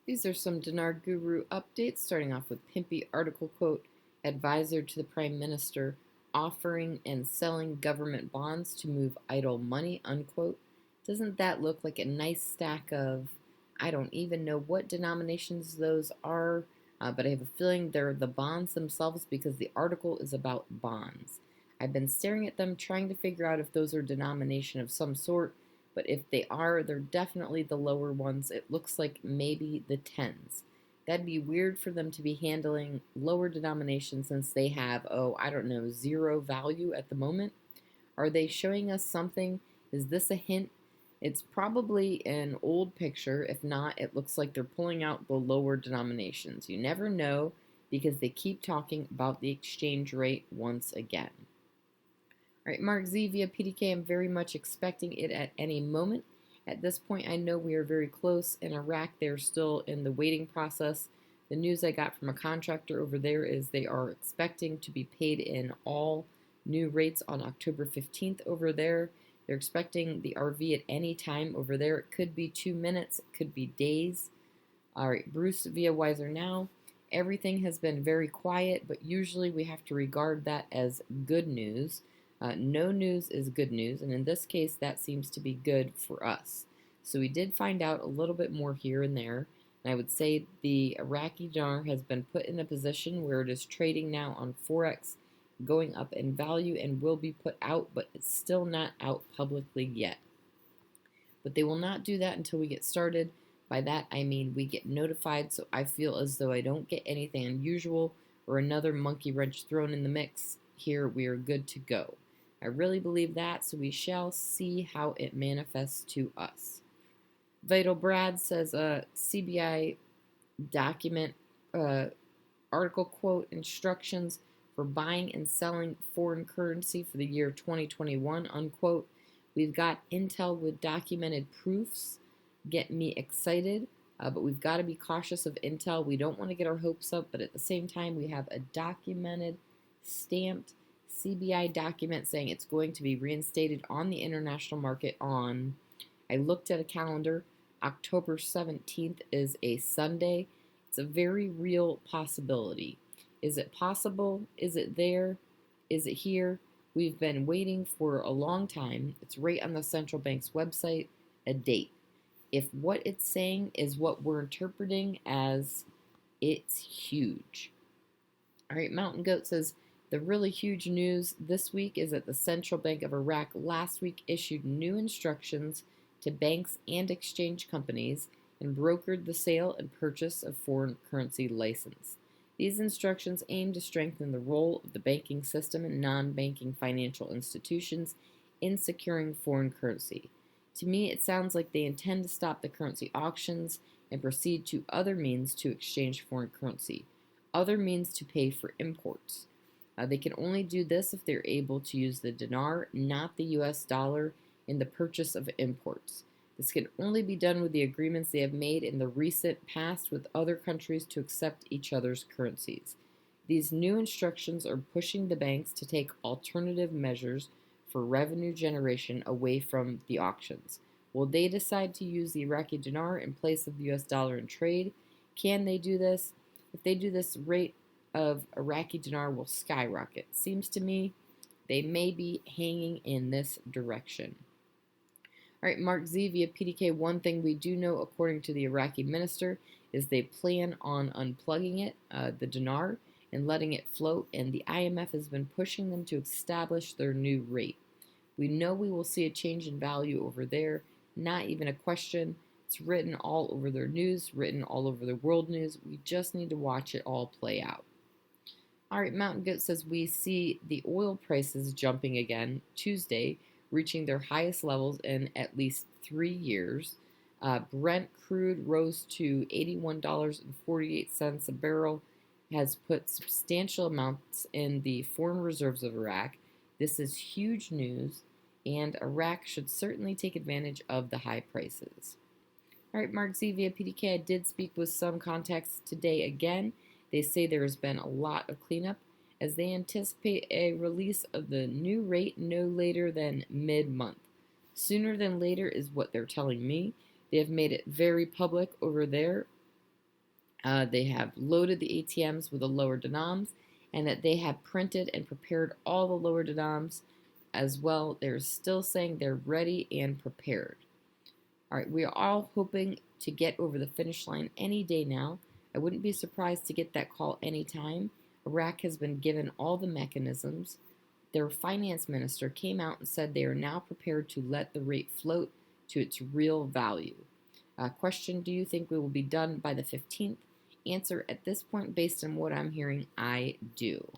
These are some Dinar Guru updates, starting off with Pimpy article quote, advisor to the Prime Minister offering and selling government bonds to move idle money, unquote. Doesn't that look like a nice stack of, I don't even know what denominations those are, but I have a feeling they're the bonds themselves because the article is about bonds. I've been staring at them trying to figure out if those are denomination of some sort, but if they are, they're definitely the lower ones. It looks like maybe the tens. That'd be weird for them to be handling lower denominations since they have, oh, I don't know, zero value at the moment. Are they showing us something? Is this a hint? It's probably an old picture. If not, it looks like they're pulling out the lower denominations. You never know because they keep talking about the exchange rate once again. All right, Mark Z via PDK, I'm very much expecting it at any moment. At this point, I know we are very close. In Iraq, they're still in the waiting process. The news I got from a contractor over there is they are expecting to be paid in all new rates on October 15th over there. They're expecting the RV at any time over there. It could be 2 minutes, it could be days. All right, Bruce via Wiser Now. Everything has been very quiet, but usually we have to regard that as good news. No news is good news, and in this case, that seems to be good for us. So we did find out a little bit more here and there, and I would say the Iraqi dinar has been put in a position where it is trading now on Forex, going up in value, and will be put out, but it's still not out publicly yet. But they will not do that until we get started. By that, I mean we get notified, so I feel as though I don't get anything unusual or another monkey wrench thrown in the mix. Here, we are good to go. I really believe that, so we shall see how it manifests to us. Vital Brad says a CBI document article quote instructions for buying and selling foreign currency for the year 2021 unquote. We've got intel with documented proofs. Get me excited, but we've got to be cautious of intel. We don't want to get our hopes up, but at the same time, we have a documented, stamped CBI document saying it's going to be reinstated on the international market on, I looked at a calendar, October 17th is a Sunday. It's a very real possibility. Is it possible? Is it there? Is it here? We've been waiting for a long time. It's right on the central bank's website, a date. If what it's saying is what we're interpreting as, it's huge. All right, Mountain Goat says, the really huge news this week is that the Central Bank of Iraq last week issued new instructions to banks and exchange companies and brokered the sale and purchase of foreign currency license. These instructions aim to strengthen the role of the banking system and non-banking financial institutions in securing foreign currency. To me, it sounds like they intend to stop the currency auctions and proceed to other means to exchange foreign currency, other means to pay for imports. They can only do this if they're able to use the dinar, not the US dollar, in the purchase of imports. This can only be done with the agreements they have made in the recent past with other countries to accept each other's currencies. These new instructions are pushing the banks to take alternative measures for revenue generation away from the auctions. Will they decide to use the Iraqi dinar in place of the US dollar in trade? Can they do this? If they do this, rate of Iraqi dinar will skyrocket. Seems to me they may be hanging in this direction. All right, Mark Z via PDK. One thing we do know, according to the Iraqi minister, is they plan on unplugging it, the dinar, and letting it float, and the IMF has been pushing them to establish their new rate. We know we will see a change in value over there, not even a question. It's written all over their news, written all over the world news. We just need to watch it all play out. All right, Mountain Goat says we see the oil prices jumping again Tuesday, reaching their highest levels in at least 3 years. Brent crude rose to $81.48 a barrel, has put substantial amounts in the foreign reserves of Iraq. This is huge news, and Iraq should certainly take advantage of the high prices. All right, Mark Z via PDK. I did speak with some contacts today again. They say there has been a lot of cleanup as they anticipate a release of the new rate no later than mid-month. Sooner than later is what they're telling me. They have made it very public over there. They have loaded the ATMs with the lower denoms, and that they have printed and prepared all the lower denoms as well. They're still saying they're ready and prepared. All right, we are all hoping to get over the finish line any day now. I wouldn't be surprised to get that call anytime. Iraq has been given all the mechanisms. Their finance minister came out and said they are now prepared to let the rate float to its real value. Question: do you think we will be done by the 15th? Answer: at this point, based on what I'm hearing, I do.